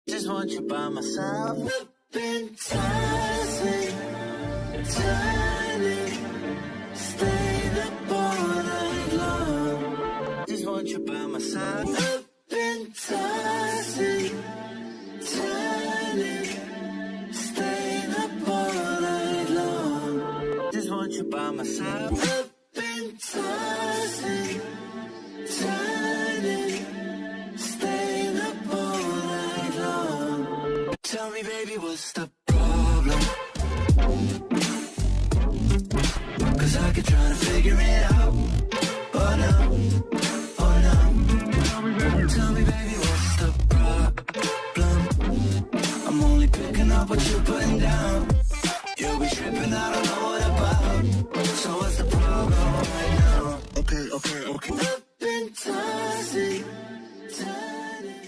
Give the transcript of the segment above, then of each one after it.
Just want you by my side. We've been tossing, turning, staying up all night long. Just want you by my side. We've been tossing, turning, staying up all night long. Just want you by my side. We've been tossing, turning, staying up all night long. Tell me, baby, what's the problem? 'Cause I could try to figure it out. Oh no, oh no. Tell me, baby, what's the problem? I'm only picking up what you're putting down. You'll be tripping, I don't know what about. So what's the problem right now? Okay. I've been tossing, turning.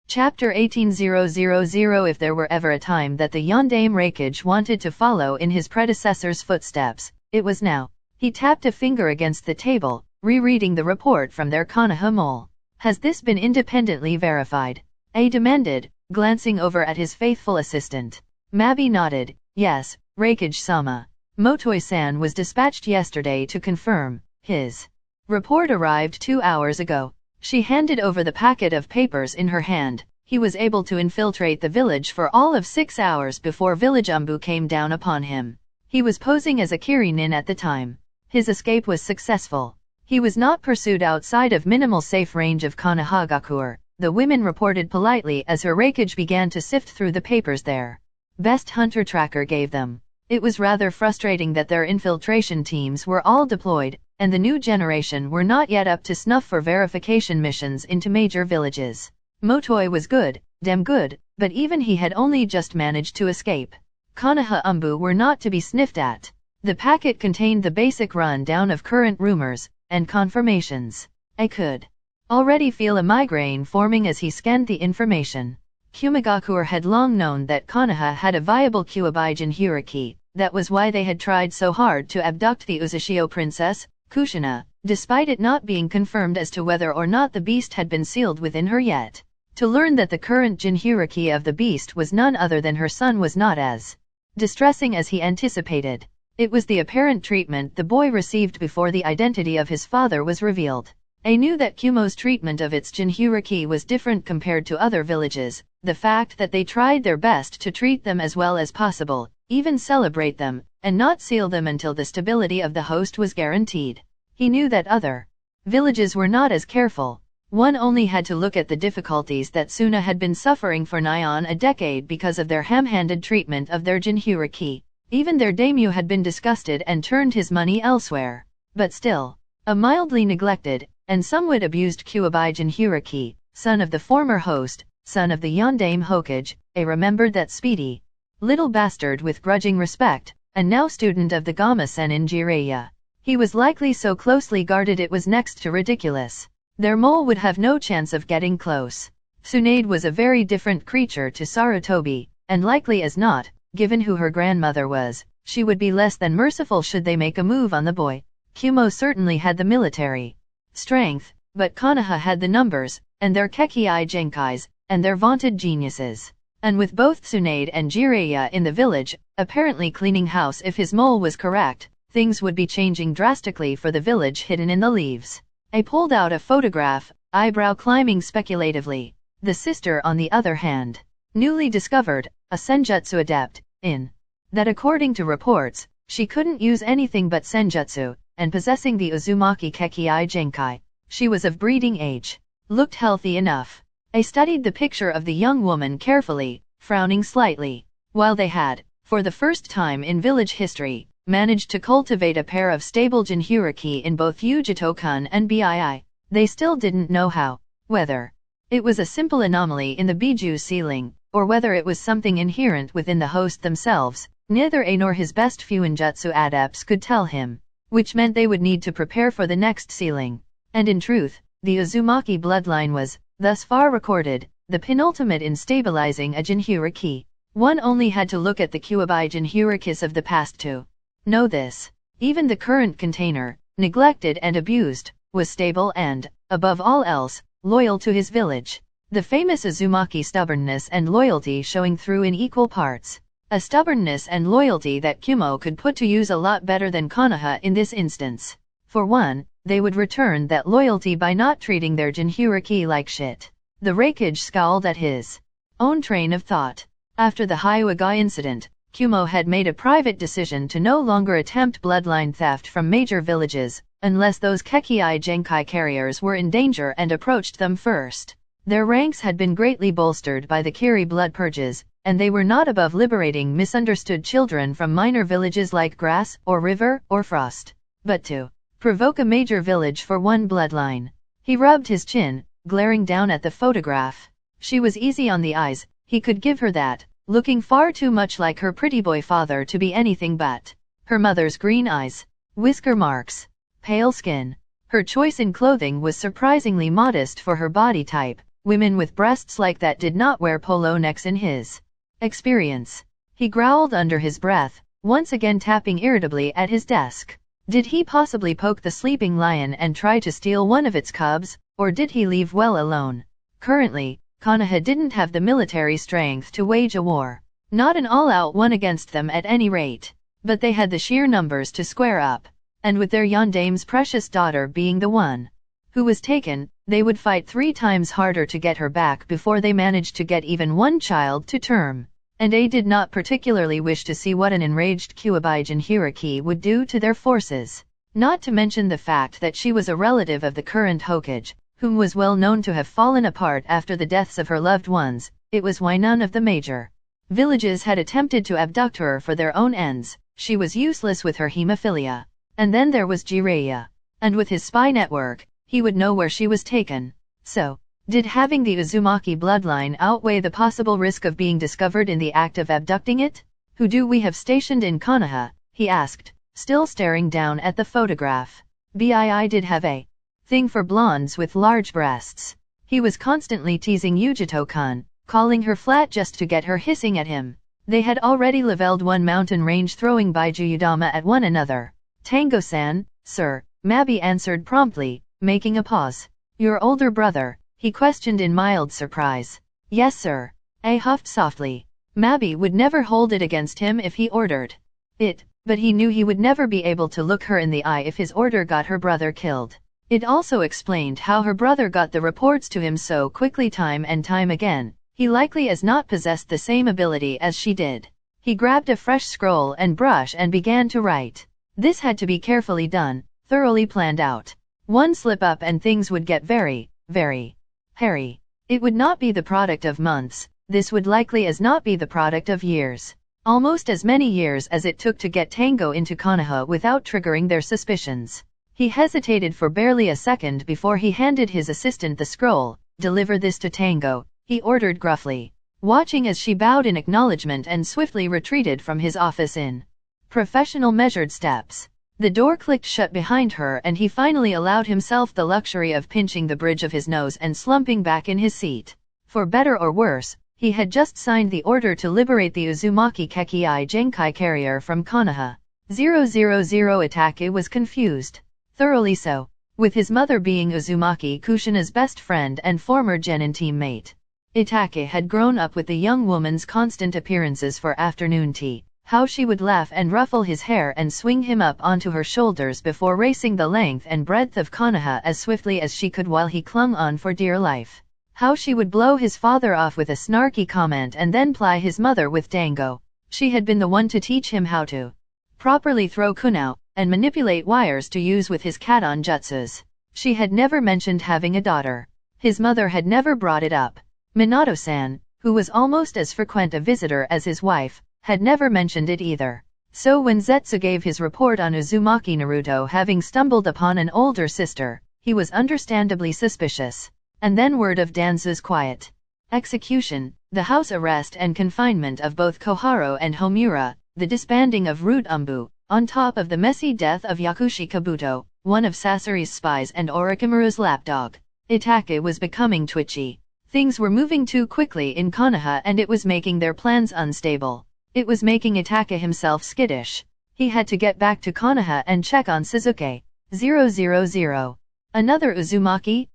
Chapter 18000. If there were ever a time that the Yondaime Raikage wanted to follow in his predecessor's footsteps, it was now. He tapped a finger against the table, rereading the report from their Konoha mole. Has this been independently verified? A demanded, glancing over at his faithful assistant. Mabi nodded. Yes, Raikage-sama. Motoi-san was dispatched yesterday to confirm. His report arrived 2 hours ago. She handed over the packet of papers in her hand. He was able to infiltrate the village for all of 6 hours before village Umbu came down upon him. He was posing as a Kirinin at the time. His escape was successful. He was not pursued outside of minimal safe range of Konohagakure, the women reported politely as her Raikage began to sift through the papers there. Best hunter tracker gave them. It was rather frustrating that their infiltration teams were all deployed, and the new generation were not yet up to snuff for verification missions into major villages. Motoi was good, damn good, but even he had only just managed to escape. Konoha Umbu were not to be sniffed at. The packet contained the basic rundown of current rumors and confirmations. I could already feel a migraine forming as he scanned the information. Kumigakure had long known that Konoha had a viable Kyuubi Jinhyuriki. That was why they had tried so hard to abduct the Uzushio princess, Kushina, despite it not being confirmed as to whether or not the beast had been sealed within her yet. To learn that the current Jinhyuriki of the beast was none other than her son was not as distressing as he anticipated. It was the apparent treatment the boy received before the identity of his father was revealed. I knew that Kumo's treatment of its Jinhyuriki was different compared to other villages. The fact that they tried their best to treat them as well as possible, even celebrate them, and not seal them until the stability of the host was guaranteed. He knew that other villages were not as careful. One only had to look at the difficulties that Suna had been suffering for nigh on a decade because of their ham-handed treatment of their Jinhyuriki. Even their daimyo had been disgusted and turned his money elsewhere. But still, a mildly neglected, and somewhat abused Kyuubi Jinhyuriki, son of the former host, son of the Yondaime Hokage, remembered that speedy little bastard with grudging respect, and now student of the Gama Senin Jiraiya. He was likely so closely guarded it was next to ridiculous. Their mole would have no chance of getting close. Tsunade was a very different creature to Sarutobi, and likely as not, given who her grandmother was, she would be less than merciful should they make a move on the boy. Kumo certainly had the military strength, but Konoha had the numbers, and their Kekii Genkais, and their vaunted geniuses. And with both Tsunade and Jiraiya in the village, apparently cleaning house if his mole was correct, things would be changing drastically for the village hidden in the leaves. I pulled out a photograph, eyebrow climbing speculatively. The sister on the other hand, newly discovered, a senjutsu adept, in that according to reports, she couldn't use anything but senjutsu, and possessing the Uzumaki Kekii Genkai. She was of breeding age, looked healthy enough. I studied the picture of the young woman carefully, frowning slightly. While they had, for the first time in village history, managed to cultivate a pair of stable Jinhyuriki in both Ujito-kun and Bii, they still didn't know how, whether it was a simple anomaly in the Biju ceiling, or whether it was something inherent within the host themselves. Neither A nor his best Fuinjutsu adepts could tell him, which meant they would need to prepare for the next ceiling. And in truth, the Uzumaki bloodline was, thus far recorded, the penultimate in stabilizing a Jinhyuriki. One only had to look at the Kyuubi Jinhyurikis of the past to know this. Even the current container, neglected and abused, was stable and, above all else, loyal to his village. The famous Uzumaki stubbornness and loyalty showing through in equal parts. A stubbornness and loyalty that Kumo could put to use a lot better than Konoha in this instance. For one, they would return that loyalty by not treating their Jinchuriki like shit. The Raikage scowled at his own train of thought. After the Hyuga incident, Kumo had made a private decision to no longer attempt bloodline theft from major villages, unless those Kekii Genkai carriers were in danger and approached them first. Their ranks had been greatly bolstered by the Kiri blood purges, and they were not above liberating misunderstood children from minor villages like Grass, or River, or Frost. But to provoke a major village for one bloodline. He rubbed his chin, glaring down at the photograph. She was easy on the eyes, he could give her that, looking far too much like her pretty boy father to be anything but. Her mother's green eyes, whisker marks, pale skin. Her choice in clothing was surprisingly modest for her body type. Women with breasts like that did not wear polo necks in his experience. He growled under his breath, once again tapping irritably at his desk. Did he possibly poke the sleeping lion and try to steal one of its cubs, or did he leave well alone? Currently, Konoha didn't have the military strength to wage a war. Not an all-out one against them at any rate. But they had the sheer numbers to square up. And with their Yondame's precious daughter being the one who was taken, they would fight 3 times harder to get her back before they managed to get even one child to term. And A did not particularly wish to see what an enraged Kyuubi Jinchuriki would do to their forces. Not to mention the fact that she was a relative of the current Hokage, whom was well known to have fallen apart after the deaths of her loved ones. It was why none of the major villages had attempted to abduct her for their own ends. She was useless with her hemophilia. And then there was Jiraiya. And with his spy network, he would know where she was taken. So, did having the Uzumaki bloodline outweigh the possible risk of being discovered in the act of abducting it? Who do we have stationed in Konoha? He asked, still staring down at the photograph. I did have a thing for blondes with large breasts. He was constantly teasing Yujito-kun, calling her flat just to get her hissing at him. They had already leveled one mountain range throwing Baijuyudama at one another. Tango-san, sir, Mabi answered promptly, making a pause. Your older brother? He questioned in mild surprise. Yes sir. A huffed softly. Mabi would never hold it against him if he ordered it, but he knew he would never be able to look her in the eye if his order got her brother killed. It also explained how her brother got the reports to him so quickly time and time again. He likely as not possessed the same ability as she did. He grabbed a fresh scroll and brush and began to write. This had to be carefully done, thoroughly planned out. One slip up and things would get very, very hairy. It would not be the product of months, this would likely as not be the product of years. Almost as many years as it took to get Tango into Konoha without triggering their suspicions. He hesitated for barely a second before he handed his assistant the scroll. Deliver this to Tango, he ordered gruffly, watching as she bowed in acknowledgement and swiftly retreated from his office in professional measured steps. The door clicked shut behind her and he finally allowed himself the luxury of pinching the bridge of his nose and slumping back in his seat. For better or worse, he had just signed the order to liberate the Uzumaki Kekii Genkai carrier from Konoha. 000 Itake was confused. Thoroughly so. With his mother being Uzumaki Kushina's best friend and former genin teammate. Itake had grown up with the young woman's constant appearances for afternoon tea. How she would laugh and ruffle his hair and swing him up onto her shoulders before racing the length and breadth of Konoha as swiftly as she could while he clung on for dear life. How she would blow his father off with a snarky comment and then ply his mother with dango. She had been the one to teach him how to properly throw kunao, and manipulate wires to use with his katon jutsus. She had never mentioned having a daughter. His mother had never brought it up. Minato-san, who was almost as frequent a visitor as his wife, had never mentioned it either. So when Zetsu gave his report on Uzumaki Naruto having stumbled upon an older sister, he was understandably suspicious. And then word of Danzu's quiet execution, the house arrest and confinement of both Koharu and Homura, the disbanding of Root Umbu, on top of the messy death of Yakushi Kabuto, one of Sasori's spies and Orochimaru's lapdog. Itake was becoming twitchy. Things were moving too quickly in Konoha and it was making their plans unstable. It was making Itake himself skittish. He had to get back to Konoha and check on Suzuki. 000. Another Uzumaki?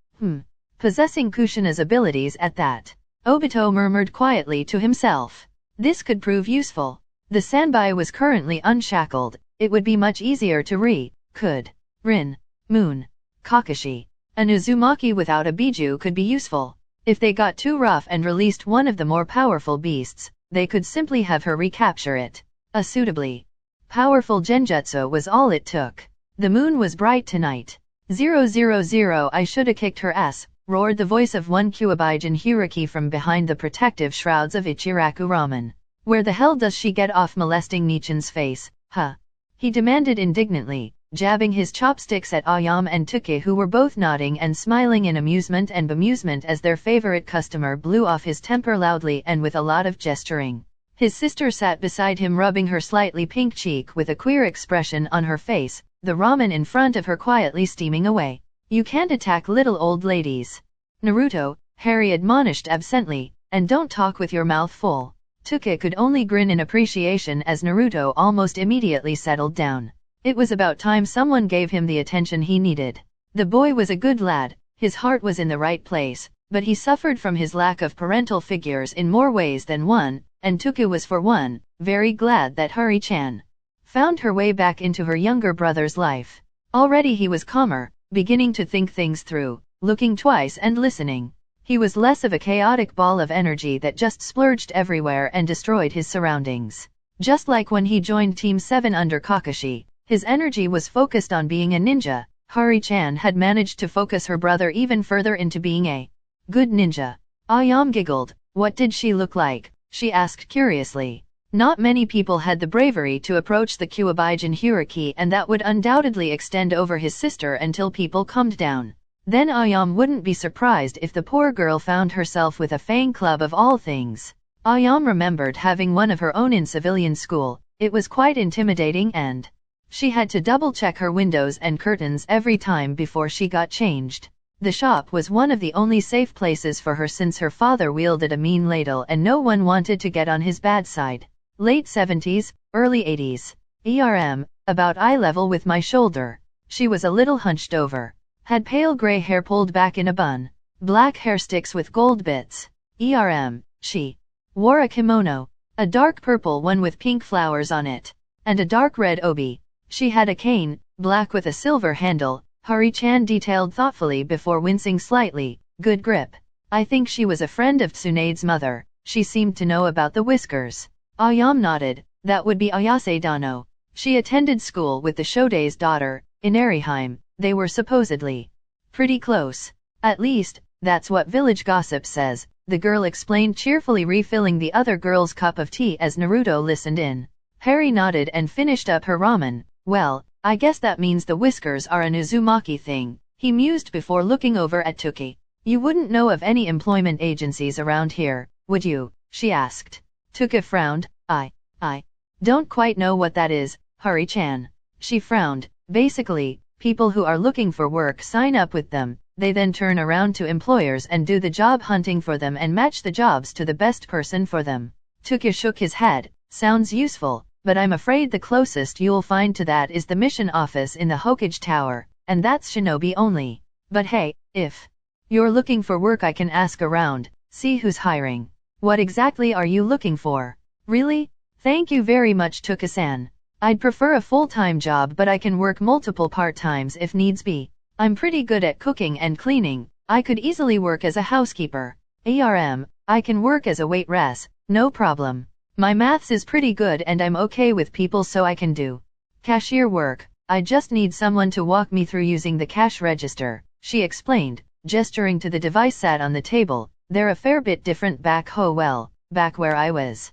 possessing Kushina's abilities at that. Obito murmured quietly to himself. This could prove useful. The Sanbai was currently unshackled. It would be much easier to could. Rin. Moon. Kakashi. An Uzumaki without a Biju could be useful. If they got too rough and released one of the more powerful beasts, they could simply have her recapture it. A suitably powerful genjutsu was all it took. The moon was bright tonight. 000 I shoulda kicked her ass, roared the voice of one Kyuubi Jinchuriki from behind the protective shrouds of Ichiraku Ramen. Where the hell does she get off molesting Nichin's face, huh? He demanded indignantly, jabbing his chopsticks at Ayam and Tuke, who were both nodding and smiling in amusement and bemusement as their favorite customer blew off his temper loudly and with a lot of gesturing. His sister sat beside him rubbing her slightly pink cheek with a queer expression on her face, the ramen in front of her quietly steaming away. You can't attack little old ladies. Naruto, Harry admonished absently, and don't talk with your mouth full. Tuke could only grin in appreciation as Naruto almost immediately settled down. It was about time someone gave him the attention he needed. The boy was a good lad, his heart was in the right place, but he suffered from his lack of parental figures in more ways than one, and Tuke was for one, very glad that Hari-chan found her way back into her younger brother's life. Already he was calmer, beginning to think things through, looking twice and listening. He was less of a chaotic ball of energy that just splurged everywhere and destroyed his surroundings. Just like when he joined Team 7 under Kakashi, his energy was focused on being a ninja. Hari-chan had managed to focus her brother even further into being a good ninja. Ayam giggled. What did she look like? She asked curiously. Not many people had the bravery to approach the Kyuubi Jinchuriki, and that would undoubtedly extend over his sister until people calmed down. Then Ayam wouldn't be surprised if the poor girl found herself with a Fang club of all things. Ayam remembered having one of her own in civilian school. It was quite intimidating and she had to double-check her windows and curtains every time before she got changed. The shop was one of the only safe places for her since her father wielded a mean ladle and no one wanted to get on his bad side. Late 70s, early 80s. About eye level with my shoulder. She was a little hunched over. Had pale gray hair pulled back in a bun. Black hair sticks with gold bits. She wore a kimono. A dark purple one with pink flowers on it. And a dark red obi. She had a cane, black with a silver handle, Hari-chan detailed thoughtfully before wincing slightly. Good grip. I think she was a friend of Tsunade's mother. She seemed to know about the whiskers. Ayam nodded. That would be Ayase Dano. She attended school with the Shode's daughter, in Ariheim. They were supposedly pretty close. At least, that's what village gossip says, the girl explained, cheerfully refilling the other girl's cup of tea as Naruto listened in. Harry nodded and finished up her ramen. Well, I guess that means the whiskers are an Uzumaki thing, he mused before looking over at Tuki. You wouldn't know of any employment agencies around here, would you? She asked. Tuki frowned. I don't quite know what that is, Hari-chan. She frowned. Basically, people who are looking for work sign up with them, they then turn around to employers and do the job hunting for them and match the jobs to the best person for them. Tuki shook his head. Sounds useful, but I'm afraid the closest you'll find to that is the mission office in the Hokage Tower, and that's shinobi only. But hey, if you're looking for work I can ask around, see who's hiring. What exactly are you looking for? Really? Thank you very much, Tuka-san. I'd prefer a full-time job, but I can work multiple part-times if needs be. I'm pretty good at cooking and cleaning. I could easily work as a housekeeper. I can work as a waitress, no problem. My maths is pretty good and I'm okay with people, so I can do cashier work. I just need someone to walk me through using the cash register, she explained, gesturing to the device sat on the table. They're a fair bit different back where I was.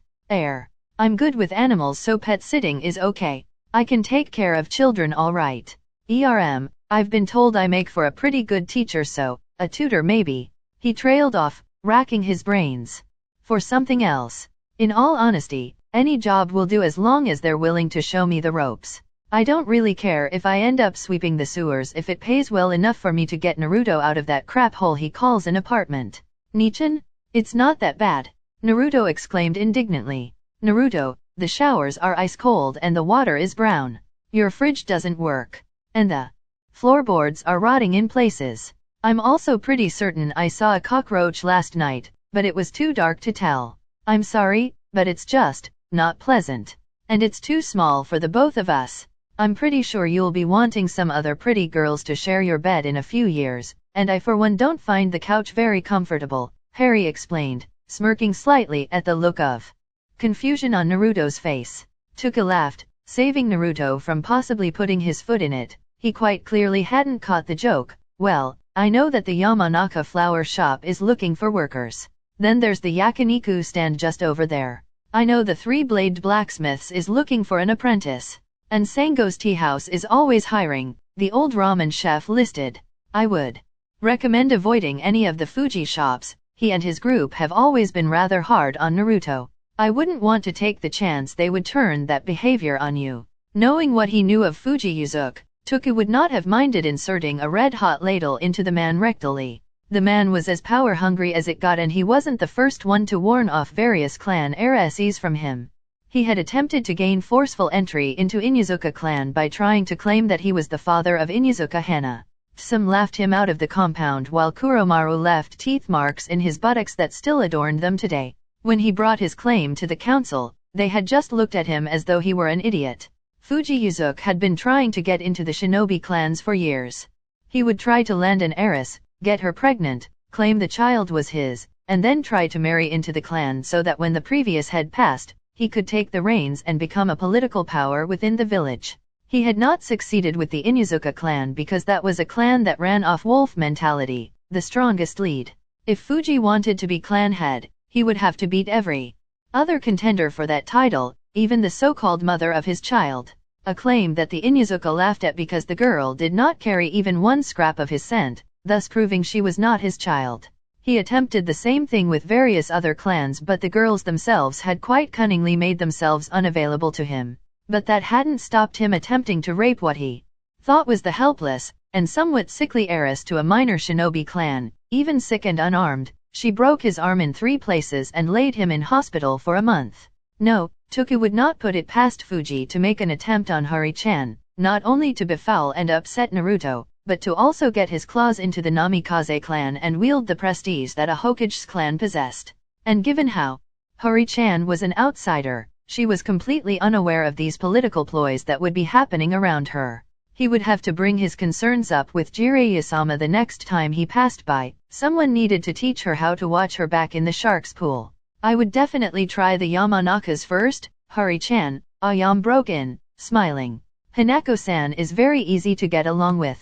I'm good with animals, so pet sitting is okay. I can take care of children all right. I've been told I make for a pretty good teacher, so a tutor maybe. He trailed off, racking his brains for something else. In all honesty, any job will do as long as they're willing to show me the ropes. I don't really care if I end up sweeping the sewers if it pays well enough for me to get Naruto out of that crap hole he calls an apartment. Nichin? It's not that bad, Naruto exclaimed indignantly. Naruto, the showers are ice cold and the water is brown. Your fridge doesn't work. And the floorboards are rotting in places. I'm also pretty certain I saw a cockroach last night, but it was too dark to tell. I'm sorry, but it's just not pleasant. And it's too small for the both of us. I'm pretty sure you'll be wanting some other pretty girls to share your bed in a few years, and I for one don't find the couch very comfortable, Harry explained, smirking slightly at the look of confusion on Naruto's face. Tuka laughed, saving Naruto from possibly putting his foot in it. He quite clearly hadn't caught the joke. Well, I know that the Yamanaka flower shop is looking for workers. Then there's the yakiniku stand just over there. I know the three-bladed blacksmiths is looking for an apprentice. And Sango's tea house is always hiring, the old ramen chef listed. I would recommend avoiding any of the Fuji shops. He and his group have always been rather hard on Naruto. I wouldn't want to take the chance they would turn that behavior on you. Knowing what he knew of Fuji Yuzuki, Tuku would not have minded inserting a red-hot ladle into the man rectally. The man was as power-hungry as it got, and he wasn't the first one to warn off various clan heiresses from him. He had attempted to gain forceful entry into Inuzuka clan by trying to claim that he was the father of Inuzuka Hana. Some laughed him out of the compound, while Kuromaru left teeth marks in his buttocks that still adorned them today. When he brought his claim to the council, they had just looked at him as though he were an idiot. Fuji Yuzuki had been trying to get into the shinobi clans for years. He would try to land an heiress, get her pregnant, claim the child was his, and then try to marry into the clan so that when the previous head passed, he could take the reins and become a political power within the village. He had not succeeded with the Inuzuka clan because that was a clan that ran off wolf mentality, the strongest lead. If Fuji wanted to be clan head, he would have to beat every other contender for that title, even the so-called mother of his child. A claim that the Inuzuka laughed at because the girl did not carry even one scrap of his scent, thus proving she was not his child. He attempted the same thing with various other clans, but the girls themselves had quite cunningly made themselves unavailable to him. But that hadn't stopped him attempting to rape what he thought was the helpless and somewhat sickly heiress to a minor shinobi clan. Even sick and unarmed, she broke his arm in 3 places and laid him in hospital for a month. No, Tuku would not put it past Fuji to make an attempt on Hari-chan, not only to befoul and upset Naruto, but to also get his claws into the Namikaze clan and wield the prestige that a Hokage's clan possessed. And given how Hari-chan was an outsider, she was completely unaware of these political ploys that would be happening around her. He would have to bring his concerns up with Jiraiya-sama the next time he passed by. Someone needed to teach her how to watch her back in the shark's pool. I would definitely try the Yamanakas first, Hari-chan, Ayam broke in, smiling. Hanako-san is very easy to get along with.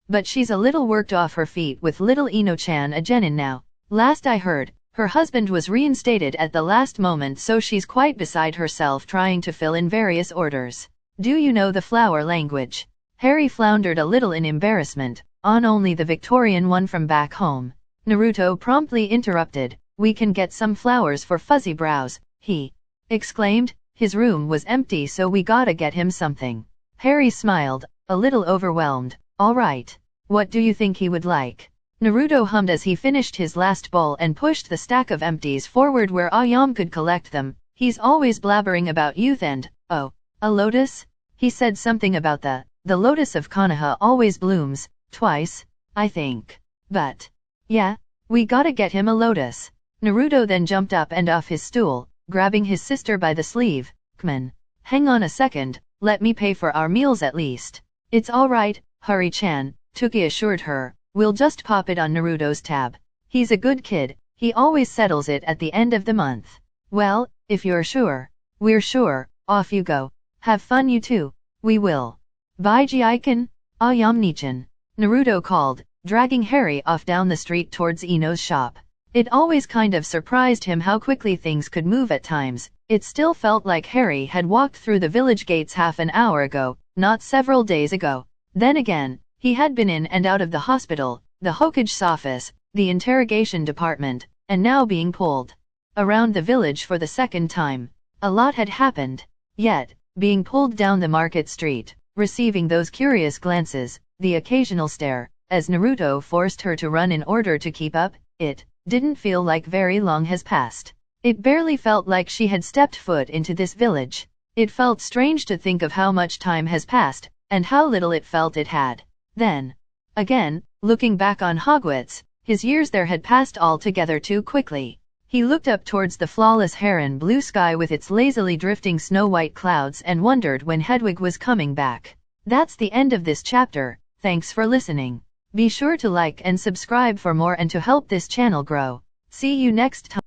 But she's a little worked off her feet with little Ino-chan a genin now. Last I heard, her husband was reinstated at the last moment, so she's quite beside herself trying to fill in various orders. Do you know the flower language? Harry floundered a little in embarrassment, on only the Victorian one from back home. Naruto promptly interrupted. We can get some flowers for Fuzzy Brows, he exclaimed. His room was empty, so we gotta get him something. Harry smiled, a little overwhelmed. All right. What do you think he would like? Naruto hummed as he finished his last bowl and pushed the stack of empties forward where Ayam could collect them. He's always blabbering about youth and, oh, a lotus? He said something about the lotus of Konoha always blooms, twice, I think. But, yeah, we gotta get him a lotus. Naruto then jumped up and off his stool, grabbing his sister by the sleeve. Kman, hang on a second, let me pay for our meals at least. It's alright, Hari-chan, Tuki assured her. We'll just pop it on Naruto's tab. He's a good kid, he always settles it at the end of the month. Well, if you're sure. We're sure, off you go. Have fun you too. We will. Bye Jiaiken, Ayam-nichan. Naruto called, dragging Harry off down the street towards Ino's shop. It always kind of surprised him how quickly things could move at times. It still felt like Harry had walked through the village gates half an hour ago, not several days ago. Then again, he had been in and out of the hospital, the Hokage's office, the interrogation department, and now being pulled around the village for the second time. A lot had happened. Yet, being pulled down the market street, receiving those curious glances, the occasional stare, as Naruto forced her to run in order to keep up, it didn't feel like very long has passed. It barely felt like she had stepped foot into this village. It felt strange to think of how much time has passed, and how little it felt it had. Then, again, Looking back on Hogwarts, his years there had passed altogether too quickly. He looked up towards the flawless heron blue sky with its lazily drifting snow-white clouds and wondered when Hedwig was coming back. That's the end of this chapter. Thanks for listening. Be sure to like and subscribe for more and to help this channel grow. See you next time.